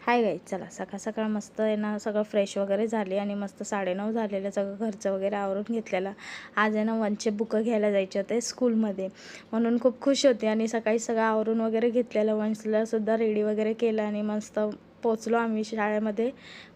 Hi guys, चला सकाळ सकाळ मस्त आहे ना, सगळं फ्रेश वगैरे झाले आणि मस्त 9:30 झालेलं, सगळं घरचं वगैरे आवरून घेतलेलं. आज आहे ना वंशचे बुकं घ्यायला जायचे होते स्कूलमध्ये, म्हणून खूप खुश होते आणि सकाळी सगळं आवरून वगैरे घेतलेलं. वंशलासुद्धा रेडी वगैरे केलं आणि मस्त पोचलो आम्ही शाळेमध्ये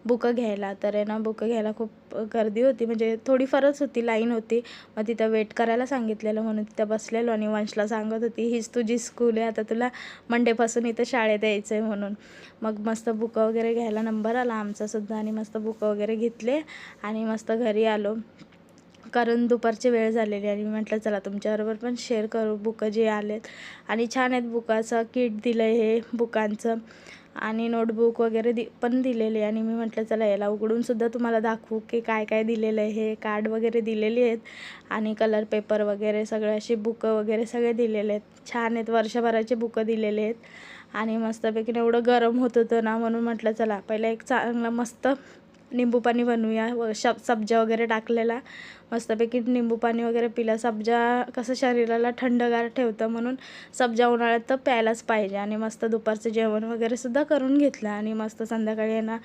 बुकं घ्यायला. तर आहे ना बुकं घ्यायला खूप गर्दी होती, म्हणजे थोडीफारच होती, लाईन होती. मग तिथं वेट करायला सांगितलेलं म्हणून तिथं बसलेलो आणि वंशला सांगत होती, हीच तुझी स्कूल आहे, आता तुला मंडेपासून इथं शाळेत यायचं आहे म्हणून. मग मस्त बुकं वगैरे घ्यायला नंबर आला आमचासुद्धा आणि मस्त बुकं वगैरे घेतले आणि मस्त घरी आलो, कारण दुपारची वेळ झालेली. आणि मी म्हटलं चला तुमच्याबरोबर पण शेअर करू बुकं जे आलेत. आणि छान आहेत, बुकाचं किट दिलं आहे हे बुकांचं आणि नोटबुक वगैरे पण दिलेले. आणि मी म्हटलं चला याला उघडूनसुद्धा तुम्हाला दाखवू की काय काय दिलेलं आहे. हे कार्ड वगैरे दिलेली आहेत आणि कलर पेपर वगैरे सगळे अशी बुकं वगैरे सगळे दिलेले आहेत. छान आहेत, वर्षभराचे बुकं दिलेले आहेत. आणि मस्तपैकी एवढं गरम होत होतं ना, म्हणून म्हटलं चला पहिला एक चांगलं मस्त निंबू पाणी बनवूया. सब्जा वगैरे टाकलेला, मस्तपैकी निंबू पाणी वगैरे पिलं. सब्जा कसं शरीराला थंडगार ठेवतं, म्हणून सब्जा उन्हाळ्यात तर प्यायलाच पाहिजे. आणि मस्त दुपारचं जेवण वगैरेसुद्धा करून घेतलं आणि मस्त संध्याकाळी आहे ना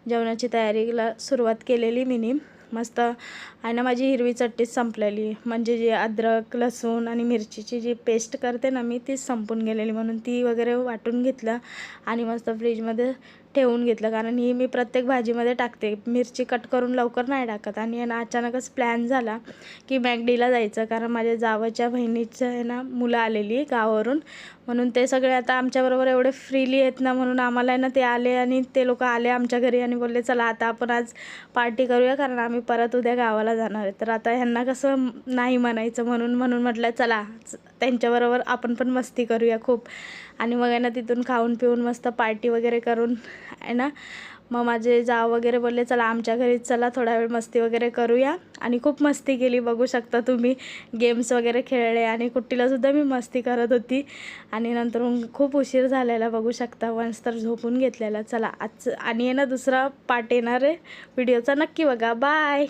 जेवणाची तयारीला सुरुवात केलेली मीनी. मस्त आहे ना, माझी हिरवी चटणीच संपलेली, म्हणजे जी अद्रक लसूण आणि मिरचीची जी पेस्ट करते ना मी, तीच संपून गेलेली, म्हणून ती वगैरे वाटून घेतलं आणि मस्त फ्रीजमध्ये ठेवून घेतलं. कारण ही मी प्रत्येक भाजीमध्ये टाकते, मिरची कट करून लवकर नाही टाकत. आणि आहे ना अचानकच प्लॅन झाला की मॅकडीला जायचं, कारण माझ्या जावच्या बहिणीचं आहे ना मुलं आलेली गावावरून, म्हणून ते सगळे आता आमच्याबरोबर एवढे फ्रीली आहेत ना, म्हणून आम्हाला आहे ना ते आले आणि ते लोक आले आमच्या घरी आणि बोलले चला आता आपण आज पार्टी करूया, कारण आम्ही परत उद्या गावाला जाणार आहे. तर आता ह्यांना कसं नाही म्हणायचं, म्हणून म्हटलं चला त्यांच्याबरोबर आपण पण मस्ती करूया खूप. आणि मग आहे ना तिथून खाऊन पिऊन मस्त पार्टी वगैरे करून आहे ना, मग माझे जाव वगैरे बोलले चला आमच्या घरीच चला, थोडा वेळ मस्ती वगैरे करूया. आणि खूप मस्ती केली, बघू शकता तुम्ही, गेम्स वगैरे खेळले आणि कुट्टीलासुद्धा मी मस्ती करत होती. आणि नंतर मग खूप उशीर झालेला, बघू शकता, वंश तर झोपून घेतलेला. चला आज आणि आहे ना दुसरा पार्ट येणार आहे व्हिडिओचा, नक्की बघा. बाय.